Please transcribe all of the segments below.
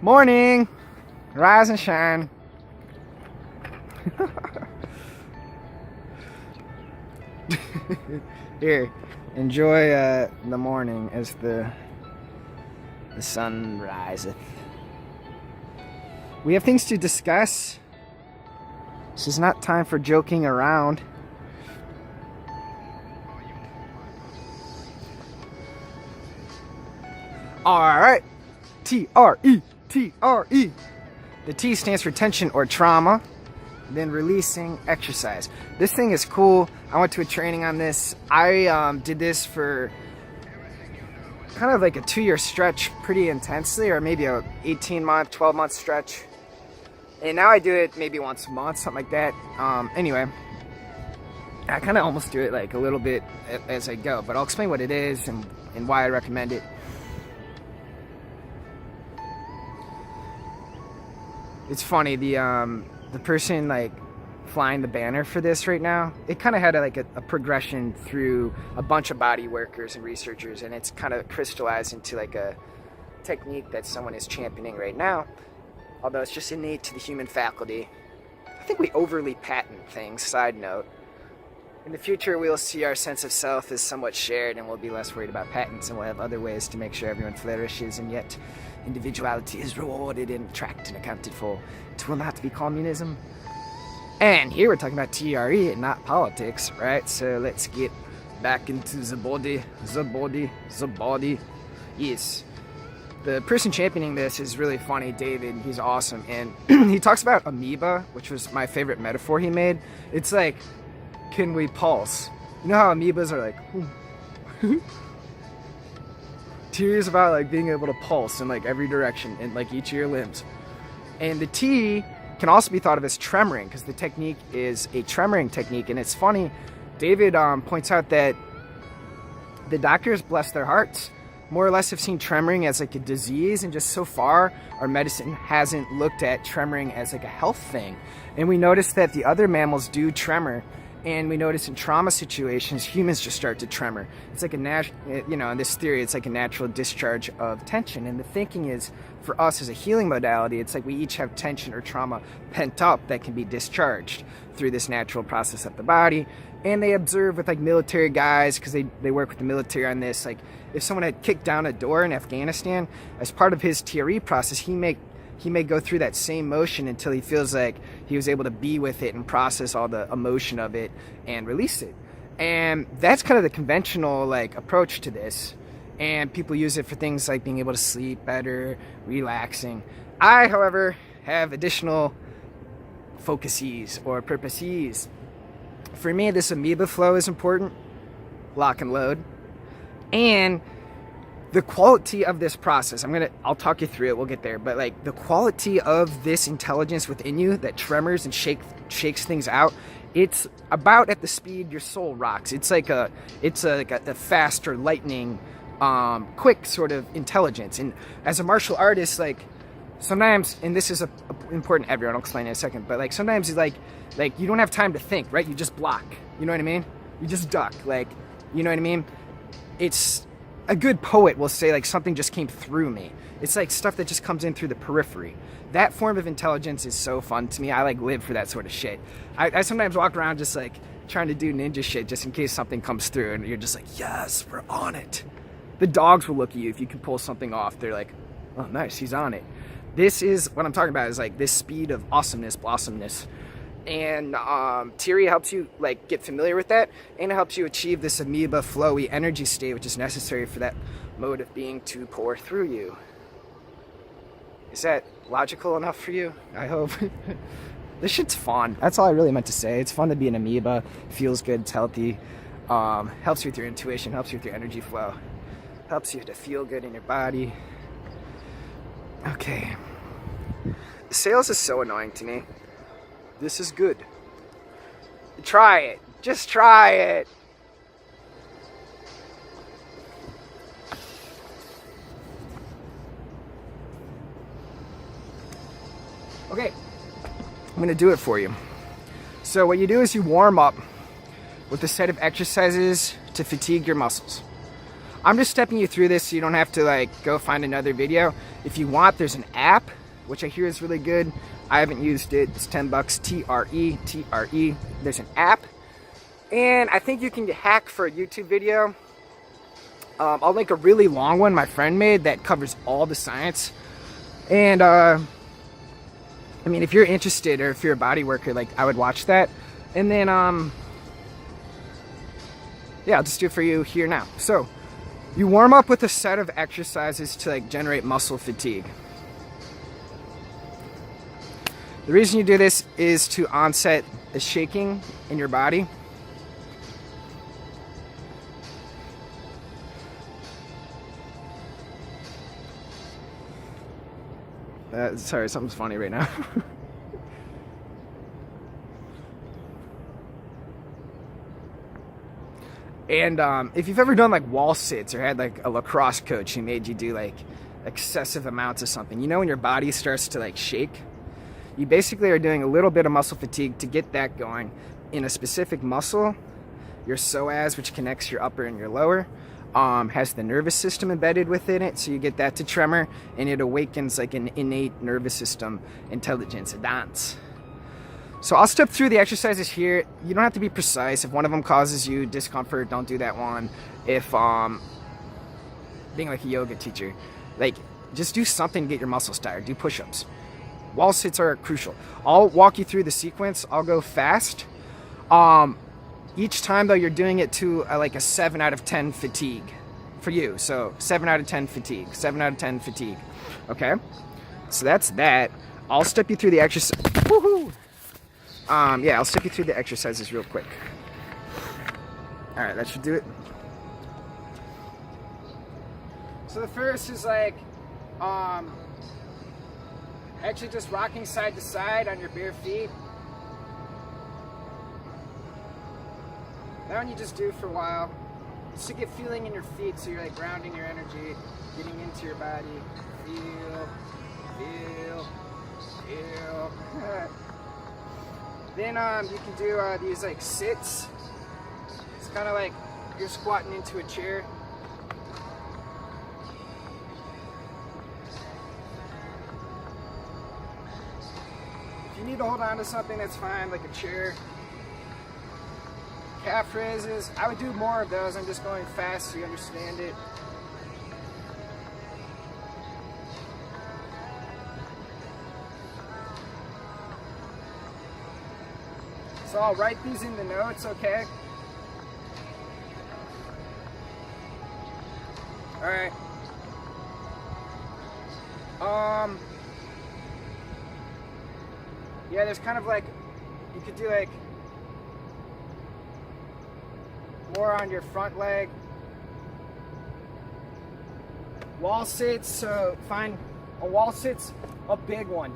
Morning, rise and shine. Here, enjoy the morning as the sun riseth. We have things to discuss. This is not time for joking around. Alright, T-R-E, T-R-E. The T stands for tension or trauma, then releasing exercise. This thing is cool. I went to a training on this. I did this for kind of like a 2-year stretch pretty intensely, or maybe a 18-month, 12-month stretch. And now I do it maybe once a month, something like that. Anyway, I kind of almost do it like a little bit as I go, but I'll explain what it is and why I recommend it. It's funny, the person like flying the banner for this right now, it kind of had a progression through a bunch of body workers and researchers, and it's kind of crystallized into like a technique that someone is championing right now, although it's just innate to the human faculty. I think we overly patent things. Side note, in the future we'll see our sense of self as somewhat shared, and we'll be less worried about patents, and we'll have other ways to make sure everyone flourishes, and yet individuality is rewarded and tracked and accounted for. It will not be communism. And here we're talking about TRE and not politics, right? So let's get back into the body. Yes. The person championing this is really funny, David. He's awesome. And he talks about amoeba, which was my favorite metaphor he made. It's like, can we pulse? You know how amoebas are like, TRE is about like being able to pulse in like every direction in like each of your limbs. And the T can also be thought of as tremoring, because the technique is a tremoring technique. And it's funny, David points out that the doctors, bless their hearts, more or less have seen tremoring as like a disease, and just so far our medicine hasn't looked at tremoring as like a health thing. And we notice that the other mammals do tremor, and we notice in trauma situations humans just start to tremor. It's like a in this theory, it's like a natural discharge of tension. And the thinking is, for us as a healing modality, it's like we each have tension or trauma pent up that can be discharged through this natural process of the body. And they observe with like military guys, because they work with the military on this, like if someone had kicked down a door in Afghanistan, as part of his TRE process, he may go through that same motion until he feels like he was able to be with it and process all the emotion of it and release it. And that's kind of the conventional like approach to this. And people use it for things like being able to sleep better, relaxing. I, however, have additional focuses or purposes. For me, this amoeba flow is important, lock and load, and the quality of this process. I'll talk you through it, we'll get there, but like the quality of this intelligence within you that tremors and shakes things out, it's about at the speed your soul rocks. It's like a fast or lightning, quick sort of intelligence. And as a martial artist, like sometimes, and this is important to everyone, I'll explain in a second, but like sometimes it's like you don't have time to think, right? You just block, you know what I mean? You just duck, like, you know what I mean? It's a good poet will say like something just came through me. It's like stuff that just comes in through the periphery. That form of intelligence is so fun to me. I like live for that sort of shit. I sometimes walk around just like trying to do ninja shit just in case something comes through, and you're just like, yes, we're on it. The dogs will look at you if you can pull something off. They're like, oh nice, he's on it. This is what I'm talking about, is like this speed of awesomeness, blossomness. And TRE helps you like get familiar with that, and it helps you achieve this amoeba flowy energy state, which is necessary for that mode of being to pour through you. Is that logical enough for you? I hope. This shit's fun. That's all I really meant to say. It's fun to be an amoeba. Feels good, it's healthy. Helps you with your intuition, helps you with your energy flow, helps you to feel good in your body. Okay. Sales is so annoying to me. This is good. Try it. Just try it. Okay. I'm going to do it for you. So what you do is you warm up with a set of exercises to fatigue your muscles. I'm just stepping you through this so you don't have to like go find another video. If you want, there's an app, which I hear is really good. I haven't used it. It's $10, TRE. There's an app. And I think you can hack for a YouTube video. I'll link a really long one my friend made that covers all the science. And I mean, if you're interested or if you're a body worker, like I would watch that. And then yeah, I'll just do it for you here now. So you warm up with a set of exercises to like generate muscle fatigue. The reason you do this is to onset a shaking in your body. Sorry, something's funny right now. And if you've ever done like wall sits or had like a lacrosse coach who made you do like excessive amounts of something, you know when your body starts to like shake? You basically are doing a little bit of muscle fatigue to get that going in a specific muscle. Your psoas, which connects your upper and your lower, has the nervous system embedded within it, so you get that to tremor, and it awakens like an innate nervous system intelligence, a dance. So I'll step through the exercises here. You don't have to be precise. If one of them causes you discomfort, don't do that one. If being like a yoga teacher, like just do something to get your muscles tired. Do push-ups. Wall sits are crucial. I'll walk you through the sequence. I'll go fast. Each time though, you're doing it to like a 7 out of 10 fatigue for you. So 7 out of 10 fatigue, 7 out of 10 fatigue. Okay, so that's that. I'll step you through the exercise. Woohoo! Yeah, I'll step you through the exercises real quick. All right, that should do it. So the first is like, actually just rocking side to side on your bare feet. That one you just do for a while, just to get feeling in your feet, so you're like grounding your energy, getting into your body. Feel. Then you can do these like sits. It's kind of like you're squatting into a chair. If you need to hold on to something, that's fine, like a chair. Calf raises, I would do more of those. I'm just going fast so you understand it. So I'll write these in the notes, okay? Alright. Yeah, there's kind of like, you could do like more on your front leg. Wall sits, so find a wall sit's a big one.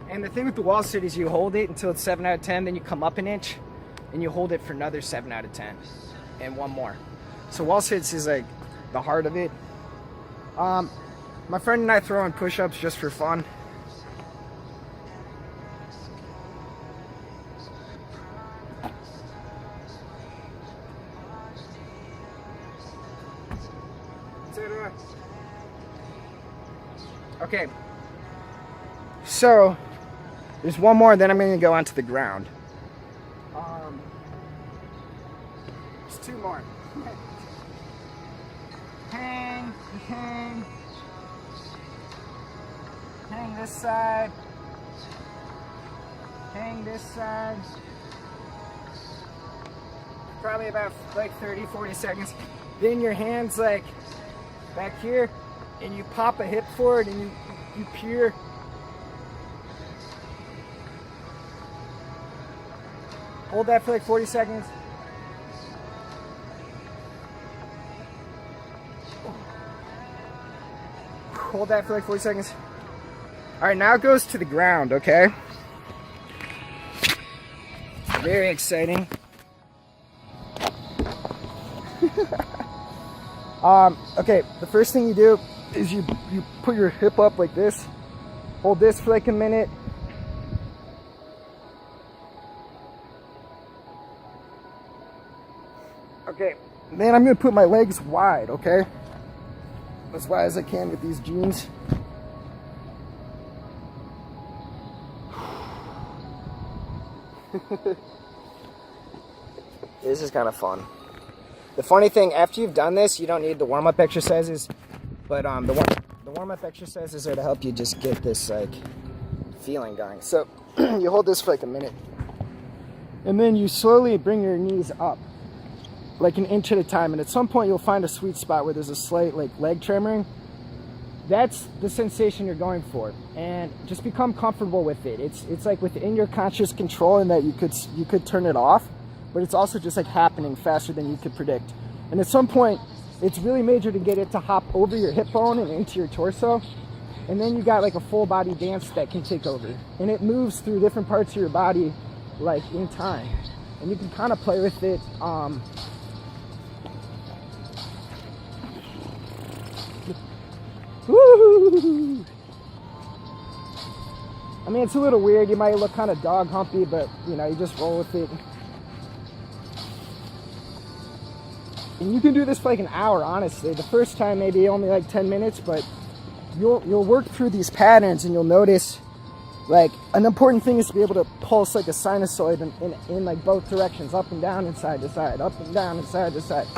And the thing with the wall sit is you hold it until it's 7 out of 10, then you come up an inch, and you hold it for another 7 out of 10, and one more. So wall sits is like the heart of it. My friend and I throw in push-ups just for fun. Okay, so there's one more, then I'm going to go onto the ground. There's two more. Hang this side, hang this side. Probably about like 30-40 seconds. Then your hands like back here, and you pop a hip forward and you peer. Hold that for like 40 seconds. Hold that for like 40 seconds. All right, now it goes to the ground, okay? Very exciting. Okay, the first thing you do is you put your hip up like this. Hold this for like a minute. Okay, then I'm gonna put my legs wide, okay? As wide as I can with these jeans. This is kind of fun. The funny thing, after you've done this, you don't need the warm-up exercises, but the warm-up exercises are to help you just get this like feeling going. So you hold this for like a minute, and then you slowly bring your knees up, like an inch at a time, and at some point you'll find a sweet spot where there's a slight like leg tremoring. That's the sensation you're going for, and just become comfortable with it. It's like within your conscious control, in that you could turn it off, but it's also just like happening faster than you could predict. And at some point, it's really major to get it to hop over your hip bone and into your torso, and then you got like a full body dance that can take over, and it moves through different parts of your body like in time, and you can kind of play with it. Woo! I mean, it's a little weird. You might look kind of dog humpy, but you know, you just roll with it. And you can do this for like an hour, honestly. The first time maybe only like 10 minutes, but you'll work through these patterns, and you'll notice like an important thing is to be able to pulse like a sinusoid in like both directions, up and down and side to side, up and down and side to side.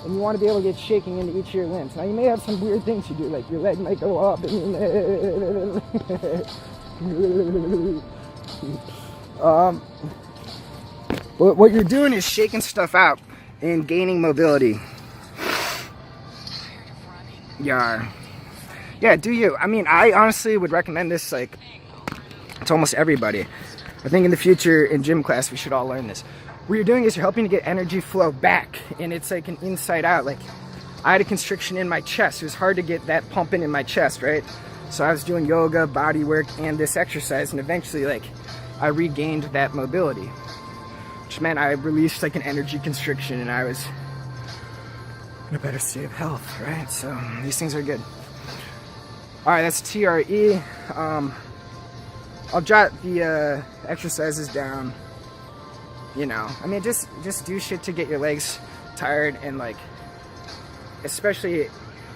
And you want to be able to get shaking into each of your limbs. Now you may have some weird things you do, like your leg might go up and what you're doing is shaking stuff out and gaining mobility. Yeah, do you? I mean, I honestly would recommend this like to almost everybody. I think in the future in gym class we should all learn this. What you're doing is you're helping to get energy flow back, and it's like an inside out. Like I had a constriction in my chest. It was hard to get that pumping in my chest, right? So I was doing yoga, body work, and this exercise, and eventually like I regained that mobility, which meant I released like an energy constriction, and I was in a better state of health, right? So these things are good. All right, that's TRE. I'll jot the exercises down. You know, I mean, just do shit to get your legs tired, and like, especially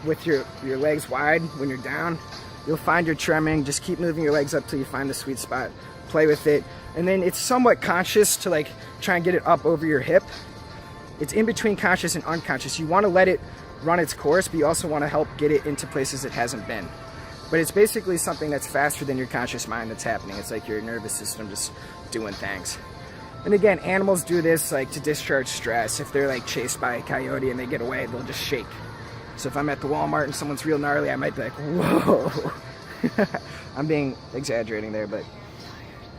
with your legs wide when you're down, you'll find your tremoring. Just keep moving your legs up till you find the sweet spot. Play with it, and then it's somewhat conscious to like try and get it up over your hip. It's in between conscious and unconscious. You want to let it run its course, but you also want to help get it into places it hasn't been. But it's basically something that's faster than your conscious mind that's happening. It's like your nervous system just doing things. And again, animals do this like to discharge stress. If they're like chased by a coyote and they get away, they'll just shake. So if I'm at the Walmart and someone's real gnarly, I might be like, whoa. I'm being exaggerating there, but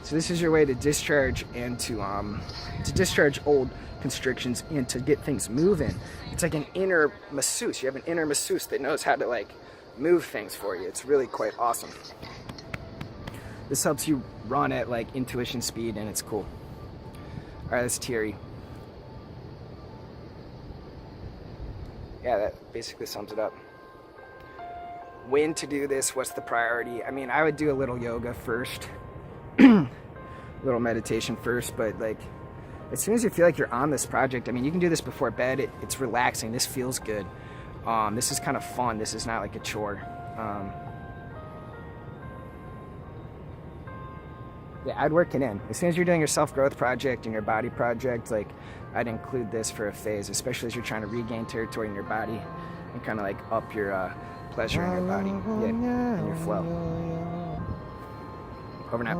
so this is your way to discharge and to discharge old constrictions and to get things moving. It's like an inner masseuse. You have an inner masseuse that knows how to like move things for you. It's really quite awesome. This helps you run at like intuition speed, and it's cool. All right, that's Thierry. Yeah, that basically sums it up. When to do this, what's the priority? I mean, I would do a little yoga first, a little meditation first, but like as soon as you feel like you're on this project, I mean, you can do this before bed. It's relaxing. This feels good. This is kind of fun. This is not like a chore. Yeah, I'd work it in. As soon as you're doing your self-growth project and your body project, like I'd include this for a phase, especially as you're trying to regain territory in your body and kind of like up your pleasure in your body, yeah, and your flow. Over now.